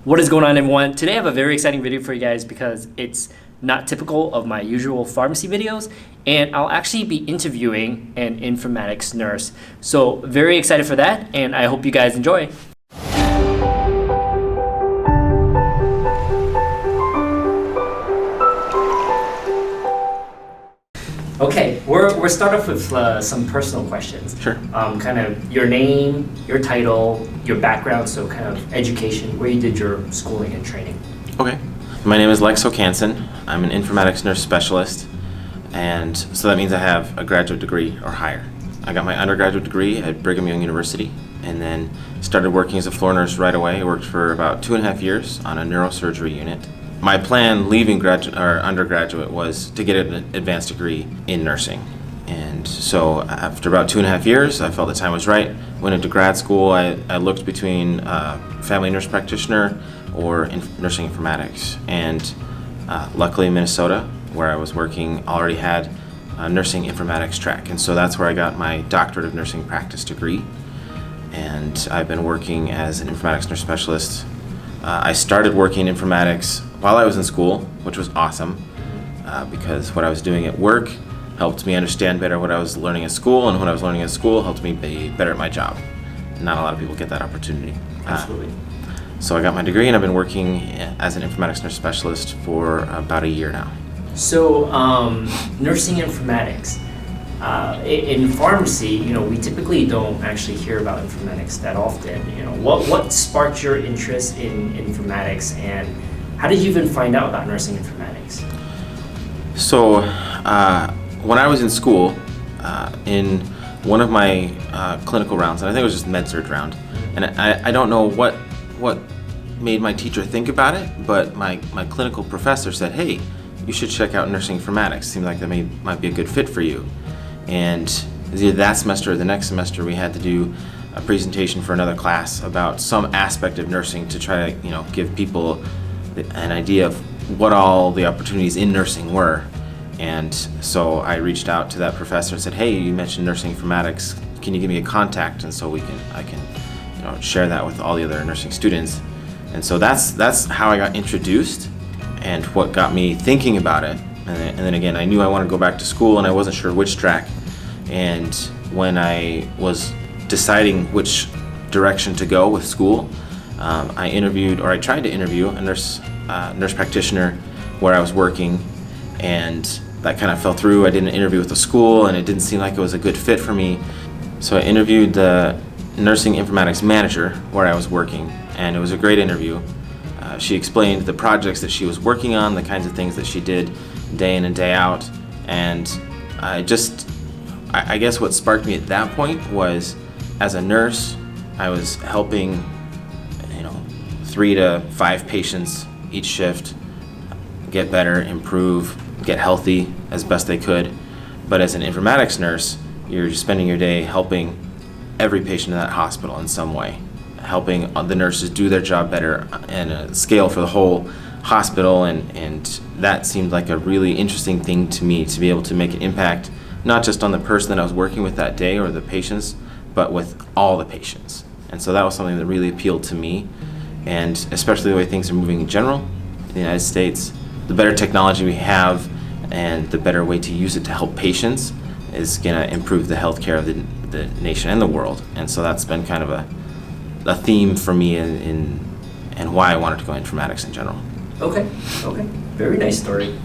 What is going on, everyone? Today I have a very exciting video for you guys because it's not typical of my usual pharmacy videos, and I'll actually be interviewing an informatics nurse. So very excited for that, and I hope you guys enjoy. Okay, we're start off with some personal questions. Sure. Kind of your name, your title, your background, so kind of education, where you did your schooling and training. Okay. My name is Lex O'Canson. I'm an informatics nurse specialist, and so that means I have a graduate degree or higher. I got my undergraduate degree at Brigham Young University, and then started working as a floor nurse right away. I worked for about 2.5 years on a neurosurgery unit. My plan leaving undergraduate was to get an advanced degree in nursing. And so after about 2.5 years, I felt the time was right. Went into grad school. I looked between family nurse practitioner or nursing informatics. And luckily Minnesota, where I was working, already had a nursing informatics track. And so that's where I got my doctorate of nursing practice degree. And I've been working as an informatics nurse specialist. I started working in informatics while I was in school, which was awesome because what I was doing at work helped me understand better what I was learning at school, and what I was learning at school helped me be better at my job. Not a lot of people get that opportunity. Absolutely. So I got my degree, and I've been working as an informatics nurse specialist for about a year now. So nursing informatics. In pharmacy, we typically don't actually hear about informatics that often. What sparked your interest in informatics, and how did you even find out about nursing informatics? So when I was in school, in one of my clinical rounds, and I think it was just med-surg round, and I don't know what made my teacher think about it, but my clinical professor said, "Hey, you should check out nursing informatics. Seems like that might be a good fit for you." And either that semester or the next semester, we had to do a presentation for another class about some aspect of nursing to try to, give people an idea of what all the opportunities in nursing were. And so I reached out to that professor and said, "Hey, you mentioned nursing informatics. Can you give me a contact?" And so I can share that with all the other nursing students. And so that's how I got introduced, and what got me thinking about it. And then again, I knew I wanted to go back to school, and I wasn't sure which track. And when I was deciding which direction to go with school, I tried to interview a nurse practitioner where I was working, and that kind of fell through. I did an interview with the school, and it didn't seem like it was a good fit for me. So I interviewed the nursing informatics manager where I was working, and it was a great interview. She explained the projects that she was working on, the kinds of things that she did day in and day out, and I guess what sparked me at that point was, as a nurse, I was helping 3 to 5 patients each shift get better, improve, get healthy as best they could. But as an informatics nurse, you're spending your day helping every patient in that hospital in some way, helping the nurses do their job better and a scale for the whole hospital, and that seemed like a really interesting thing to me, to be able to make an impact not just on the person that I was working with that day or the patients, but with all the patients. And so that was something that really appealed to me, and especially the way things are moving in general in the United States. The better technology we have and the better way to use it to help patients is going to improve the healthcare of the nation and the world. And so that's been kind of a theme for me and why I wanted to go informatics in general. Okay. Very nice story.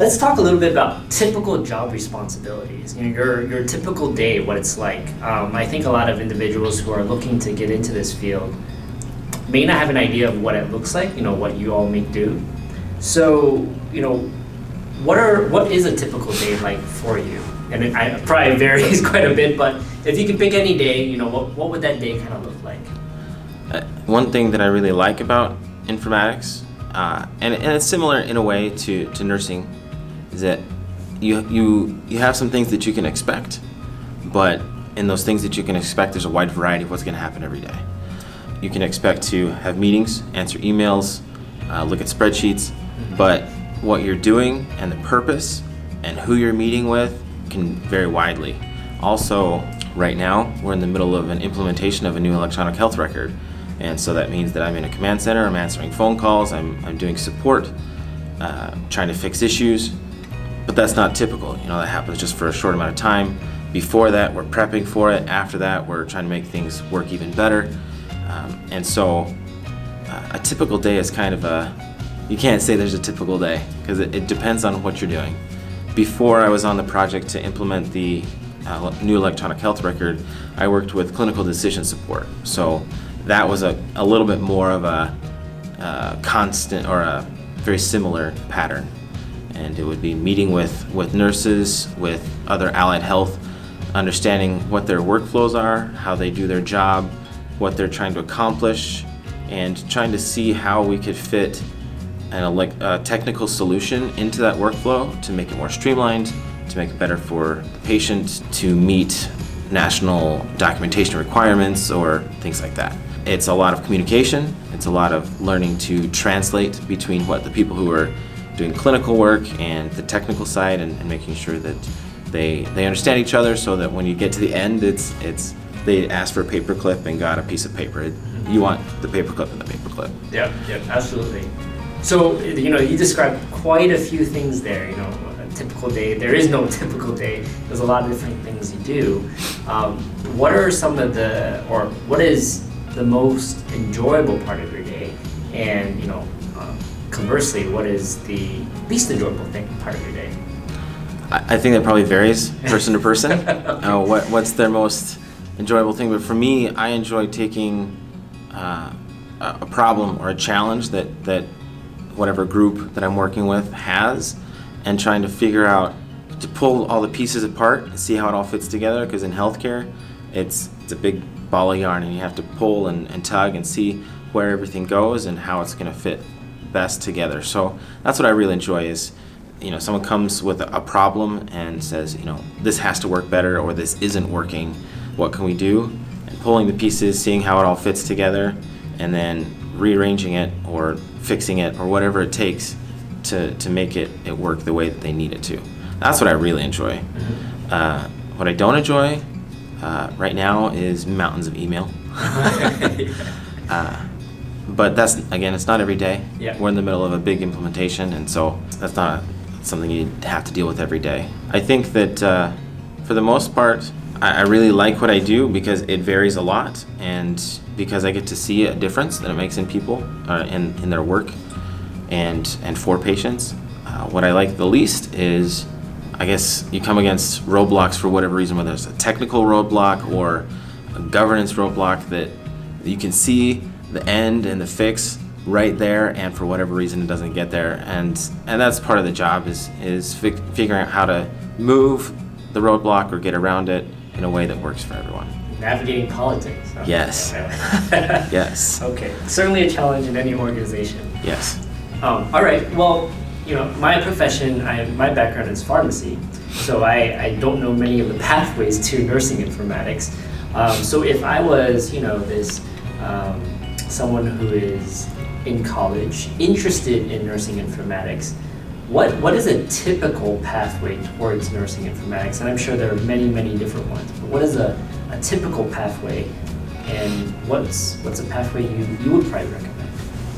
Let's talk a little bit about typical job responsibilities. Your typical day, what it's like. I think a lot of individuals who are looking to get into this field may not have an idea of what it looks like, what you all may do. So, what is a typical day like for you? And it probably varies quite a bit, but if you could pick any day, what would that day kind of look like? One thing that I really like about informatics, and it's similar in a way to nursing, is that you have some things that you can expect, but in those things that you can expect, there's a wide variety of what's going to happen every day. You can expect to have meetings, answer emails, look at spreadsheets, but what you're doing and the purpose and who you're meeting with can vary widely. Also, right now, we're in the middle of an implementation of a new electronic health record, And so that means that I'm in a command center, I'm answering phone calls, I'm doing support, trying to fix issues. But that's not typical. That happens just for a short amount of time. Before that, we're prepping for it. After that, we're trying to make things work even better. And so a typical day is kind of you can't say there's a typical day because it depends on what you're doing. Before I was on the project to implement the new electronic health record, I worked with clinical decision support. So that was a little bit more of a constant or a very similar pattern. And it would be meeting with nurses, with other allied health, understanding what their workflows are, how they do their job, what they're trying to accomplish, and trying to see how we could fit a technical solution into that workflow to make it more streamlined, to make it better for the patient, to meet national documentation requirements or things like that. It's a lot of communication. It's a lot of learning to translate between what the people who are doing clinical work and the technical side, and making sure that they understand each other, so that when you get to the end, it's they asked for a paperclip and got a piece of paper. You want the paperclip and the paperclip. Yeah, absolutely. So you described quite a few things there. A typical day. There is no typical day. There's a lot of different things you do. What are what is the most enjoyable part of your day? And conversely, what is the least enjoyable part of your day? I think that probably varies person to person. What's their most enjoyable thing? But for me, I enjoy taking a problem or a challenge that whatever group that I'm working with has, and trying to figure out, to pull all the pieces apart and see how it all fits together. Because in healthcare, it's a big ball of yarn, and you have to pull and tug and see where everything goes and how it's going to fit best together. So that's what I really enjoy is, someone comes with a problem and says, this has to work better, or this isn't working. What can we do? And pulling the pieces, seeing how it all fits together, and then rearranging it or fixing it or whatever it takes to make it work the way that they need it to. That's what I really enjoy. Mm-hmm. What I don't enjoy right now is mountains of email. But that's, again, it's not every day. Yeah. We're in the middle of a big implementation, and so that's not something you have to deal with every day. I think that for the most part, I really like what I do because it varies a lot, and because I get to see a difference that it makes in people, in their work, and for patients. What I like the least is, I guess, you come against roadblocks for whatever reason, whether it's a technical roadblock or a governance roadblock that you can see the end and the fix right there, and for whatever reason it doesn't get there, and that's part of the job is figuring out how to move the roadblock or get around it in a way that works for everyone. Navigating politics. Huh? Yes. Yes. Okay. Certainly a challenge in any organization. Yes. All right. Well, my profession, my background is pharmacy, so I don't know many of the pathways to nursing informatics. So if I was, this someone who is in college interested in nursing informatics, what is a typical pathway towards nursing informatics? And I'm sure there are many different ones, but what is a typical pathway, and what's a pathway you would probably recommend?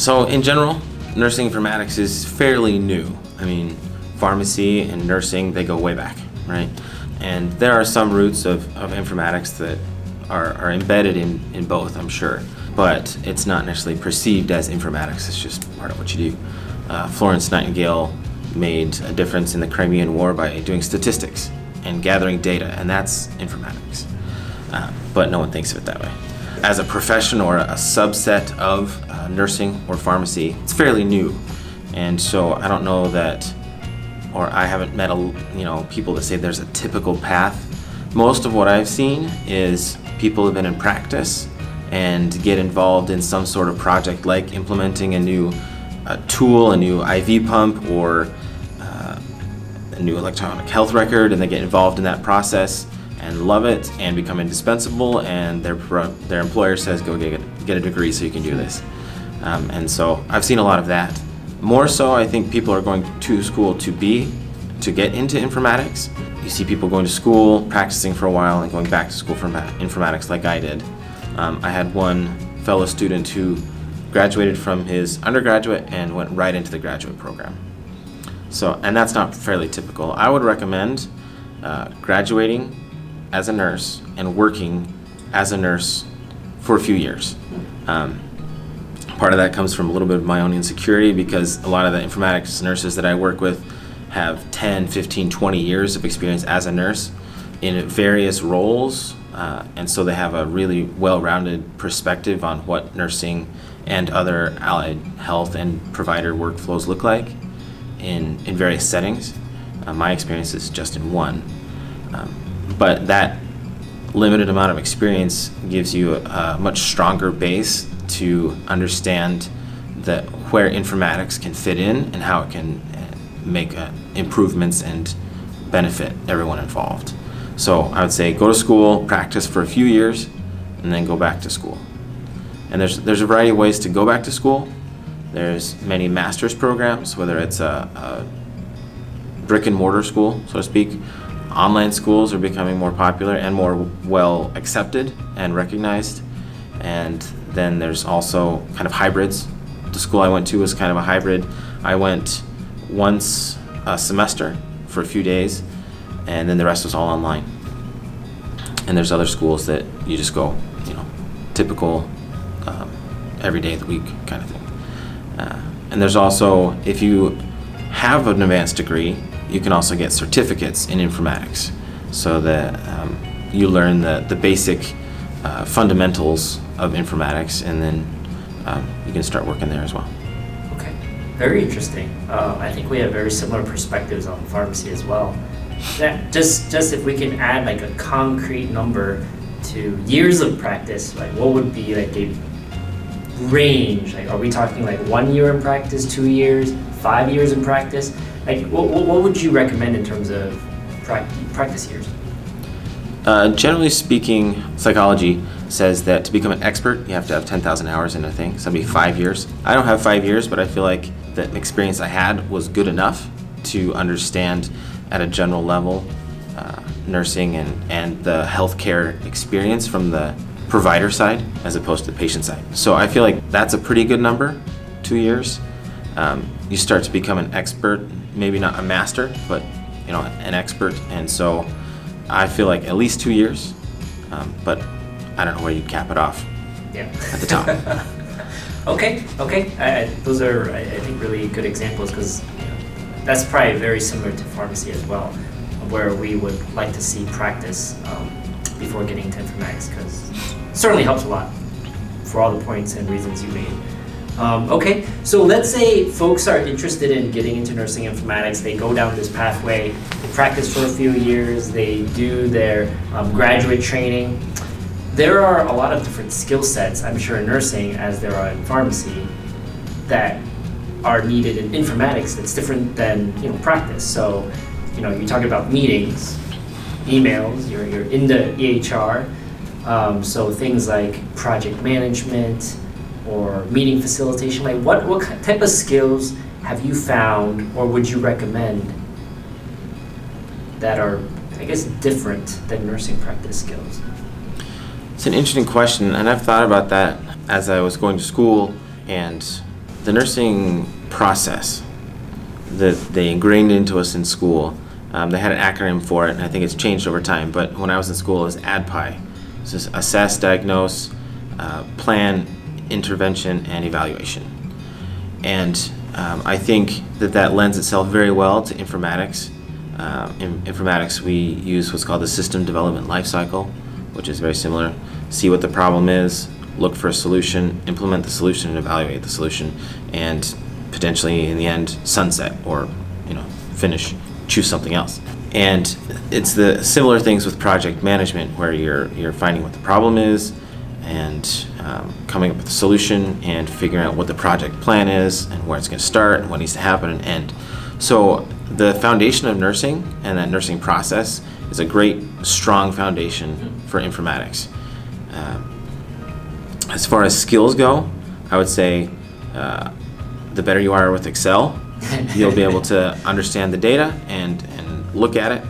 So in general, nursing informatics is fairly new. I mean, pharmacy and nursing, they go way back, right? And there are some roots of informatics that are embedded in both, I'm sure. But it's not necessarily perceived as informatics, it's just part of what you do. Florence Nightingale made a difference in the Crimean War by doing statistics and gathering data, and that's informatics. But no one thinks of it that way. As a profession or a subset of nursing or pharmacy, it's fairly new. And so I don't know that, or I haven't met people that say there's a typical path. Most of what I've seen is people have been in practice and get involved in some sort of project, like implementing a new tool, a new IV pump, or a new electronic health record, and they get involved in that process and love it and become indispensable, and their employer says, go get a degree so you can do this. And so I've seen a lot of that. More so, I think people are going to school to get into informatics. You see people going to school, practicing for a while, and going back to school for informatics like I did. I had one fellow student who graduated from his undergraduate and went right into the graduate program. So, and that's not fairly typical. I would recommend graduating as a nurse and working as a nurse for a few years. Part of that comes from a little bit of my own insecurity, because a lot of the informatics nurses that I work with have 10, 15, 20 years of experience as a nurse in various roles, and so they have a really well-rounded perspective on what nursing and other allied health and provider workflows look like in various settings. My experience is just in one, but that limited amount of experience gives you a much stronger base to understand where informatics can fit in and how it can make improvements and benefit everyone involved. So I would say go to school, practice for a few years, and then go back to school. And there's a variety of ways to go back to school. There's many master's programs, whether it's a brick and mortar school, so to speak. Online schools are becoming more popular and more well accepted and recognized. And then there's also kind of hybrids. The school I went to was kind of a hybrid. I went once a semester for a few days, and then the rest was all online. And there's other schools that you just go, typical every day of the week kind of thing. And there's also, if you have an advanced degree, you can also get certificates in informatics, so that you learn the basic fundamentals of informatics, and then you can start working there as well. Okay, very interesting. I think we have very similar perspectives on pharmacy as well. That just if we can add like a concrete number to years of practice, like what would be like a range? Like, are we talking like 1 year in practice, 2 years, 5 years in practice? Like, what would you recommend in terms of practice years? Generally speaking, psychology says that to become an expert, you have to have 10,000 hours in a thing, so that'd be 5 years. I don't have 5 years, but I feel like the experience I had was good enough to understand at a general level nursing and the healthcare experience from the provider side as opposed to the patient side. So I feel like that's a pretty good number, 2 years. You start to become an expert, maybe not a master, but an expert, and so I feel like at least 2 years, but I don't know where you cap it off. Yeah. At the top. Okay. Those are, I think, really good examples, because that's probably very similar to pharmacy as well, where we would like to see practice before getting into informatics, because it certainly helps a lot for all the points and reasons you made. Okay, so let's say folks are interested in getting into nursing informatics. They go down this pathway, they practice for a few years, they do their graduate training. There are a lot of different skill sets, I'm sure, in nursing as there are in pharmacy, that are needed in informatics that's different than practice. So you're talking about meetings, emails, you're in the EHR, so things like project management or meeting facilitation. Like what type of skills have you found, or would you recommend, that are, I guess, different than nursing practice skills? It's an interesting question, and I've thought about that as I was going to school, and the nursing process that they ingrained into us in school, they had an acronym for it, and I think it's changed over time, but when I was in school it was ADPI. It's just assess, diagnose, plan, intervention, and evaluation. And I think that lends itself very well to informatics. In informatics we use what's called the system development lifecycle, which is very similar. See what the problem is, look for a solution, implement the solution, and evaluate the solution, and potentially in the end sunset or finish, choose something else. And it's the similar things with project management, where you're finding what the problem is and coming up with a solution and figuring out what the project plan is and where it's going to start and what needs to happen and end. So the foundation of nursing and that nursing process is a great, strong foundation for informatics. As far as skills go, I would say the better you are with Excel, you'll be able to understand the data and look at it,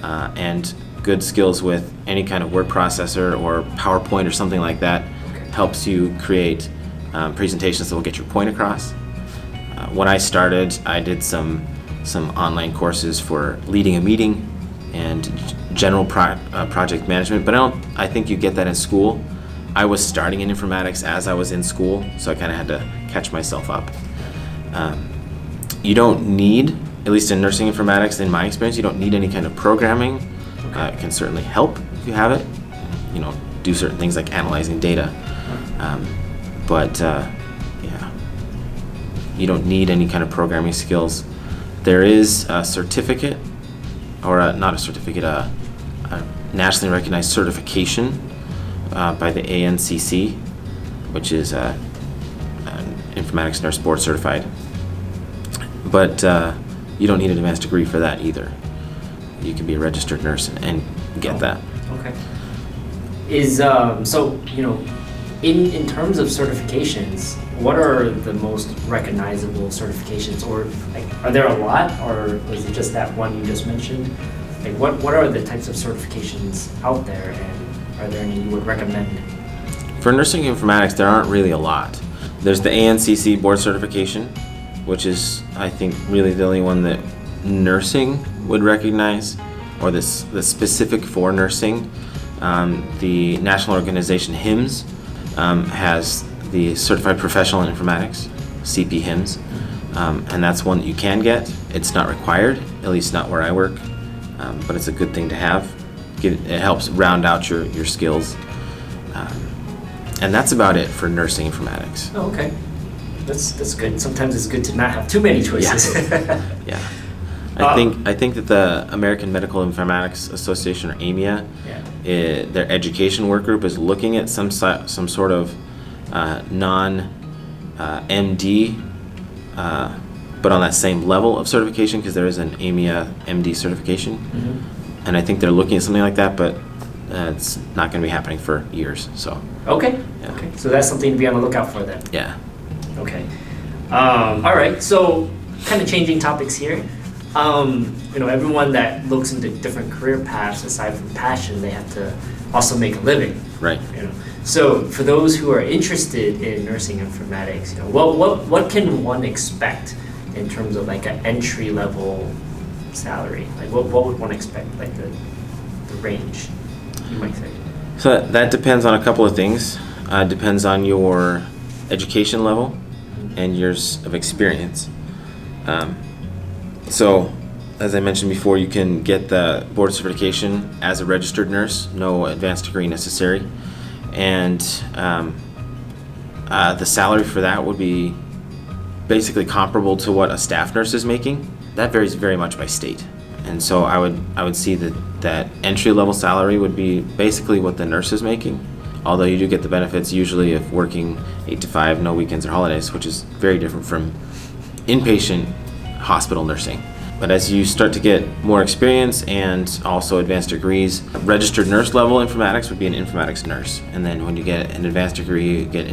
and good skills with any kind of word processor or PowerPoint or something like that. helps you create presentations that will get your point across. When I started, I did some online courses for leading a meeting and general project management, but I think you get that in school. I was starting in informatics as I was in school, so I kind of had to catch myself up. You don't need, at least in nursing informatics, in my experience, you don't need any kind of programming. It can certainly help if you have it. Do certain things like analyzing data. But you don't need any kind of programming skills. There is a certificate, or not a certificate, a nationally recognized certification by the ANCC, which is an informatics nurse board certified. But you don't need an advanced degree for that either. You can be a registered nurse and get that. Okay. In terms of certifications, what are the most recognizable certifications, or are there a lot, or was it just that one you just mentioned? What are the types of certifications out there, and are there any you would recommend? For nursing informatics, there aren't really a lot. There's the ANCC board certification, which is, I think, really the only one that nursing would recognize, or the specific for nursing. The national organization HIMSS has the Certified Professional in Informatics, CP HIMSS, and that's one that you can get. It's not required, at least not where I work, but it's a good thing to have. It helps round out your skills. And that's about it for nursing informatics. Oh, okay. That's good. Sometimes it's good to not have too many choices. Yeah. I think that the American Medical Informatics Association, or AMIA, their education work group is looking at some sort of non-MD, but on that same level of certification, because there is an AMIA MD certification. Mm-hmm. And I think they're looking at something like that, but it's not going to be happening for years. So. Okay. Yeah. Okay. So that's something to be on the lookout for then. Yeah. Okay. All right. So, kind of changing topics here. Everyone that looks into different career paths, aside from passion, they have to also make a living. Right. So for those who are interested in nursing informatics, what can one expect in terms of like an entry level salary? Like what would one expect, like the range, you might say? So that depends on a couple of things. Depends on your education level and years of experience. So, as I mentioned before, you can get the board certification as a registered nurse, no advanced degree necessary. And the salary for that would be basically comparable to what a staff nurse is making. That varies very much by state. And so I would see that entry level salary would be basically what the nurse is making, although you do get the benefits usually of working 8 to 5, no weekends or holidays, which is very different from inpatient hospital nursing. But as you start to get more experience and also advanced degrees, registered nurse level informatics would be an informatics nurse. And then when you get an advanced degree, you get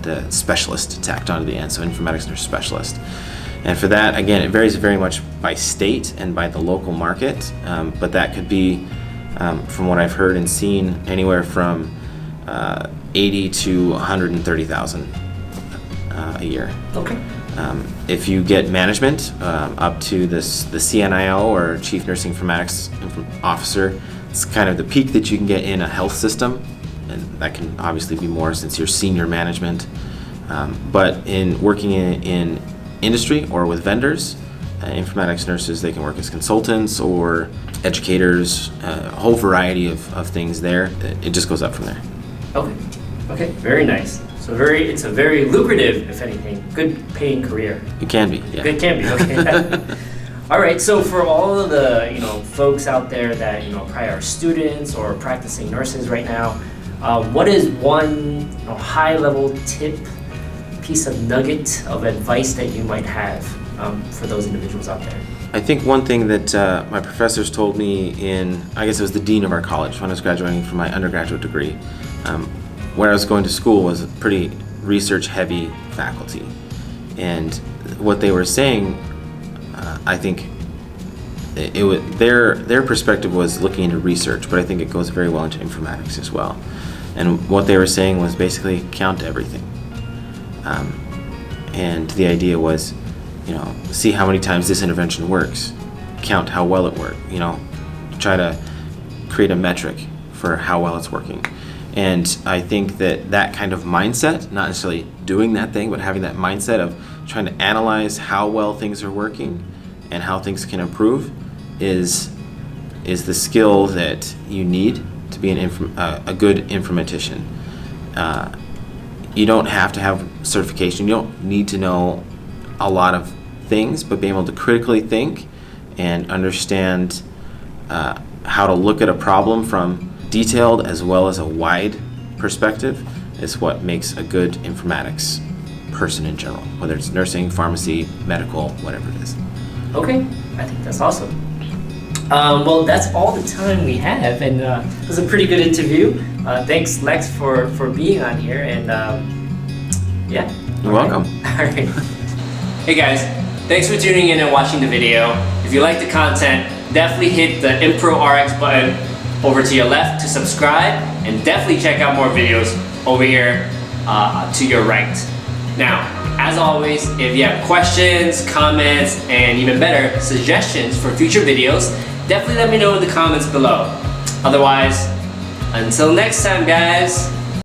the specialist tacked onto the end, so informatics nurse specialist. And for that, again, it varies very much by state and by the local market, but that could be, from what I've heard and seen, anywhere from 80 to 130,000 a year. Okay. If you get management up to the CNIO, or Chief Nursing Informatics Officer, it's kind of the peak that you can get in a health system, and that can obviously be more since you're senior management. But in working in industry or with vendors, informatics nurses, they can work as consultants or educators, a whole variety of things there. It just goes up from there. Okay, very nice. So it's a very lucrative, if anything, good paying career. It can be, yeah. It can be, okay. All right, so for all of the folks out there that probably are students or practicing nurses right now, what is one high level tip, piece of nugget of advice that you might have for those individuals out there? I think one thing that my professors told me I guess it was the dean of our college when I was graduating from my undergraduate degree, where I was going to school was a pretty research-heavy faculty. And what they were saying, I think their perspective was looking into research, but I think it goes very well into informatics as well. And what they were saying was basically count everything. And the idea was, see how many times this intervention works, count how well it worked, try to create a metric for how well it's working. And I think that kind of mindset, not necessarily doing that thing, but having that mindset of trying to analyze how well things are working and how things can improve is the skill that you need to be a good informatician. You don't have to have certification. You don't need to know a lot of things, but being able to critically think and understand how to look at a problem from detailed as well as a wide perspective is what makes a good informatics person in general, whether it's nursing, pharmacy, medical, whatever it is. Okay, I think that's awesome. Well, that's all the time we have, and it was a pretty good interview. Thanks, Lex, for being on here, and yeah. You're welcome. All right. Hey guys, thanks for tuning in and watching the video. If you like the content, definitely hit the ImproRx button over to your left to subscribe, and definitely check out more videos over here to your right. Now, as always, if you have questions, comments, and even better, suggestions for future videos, definitely let me know in the comments below. Otherwise, until next time, guys.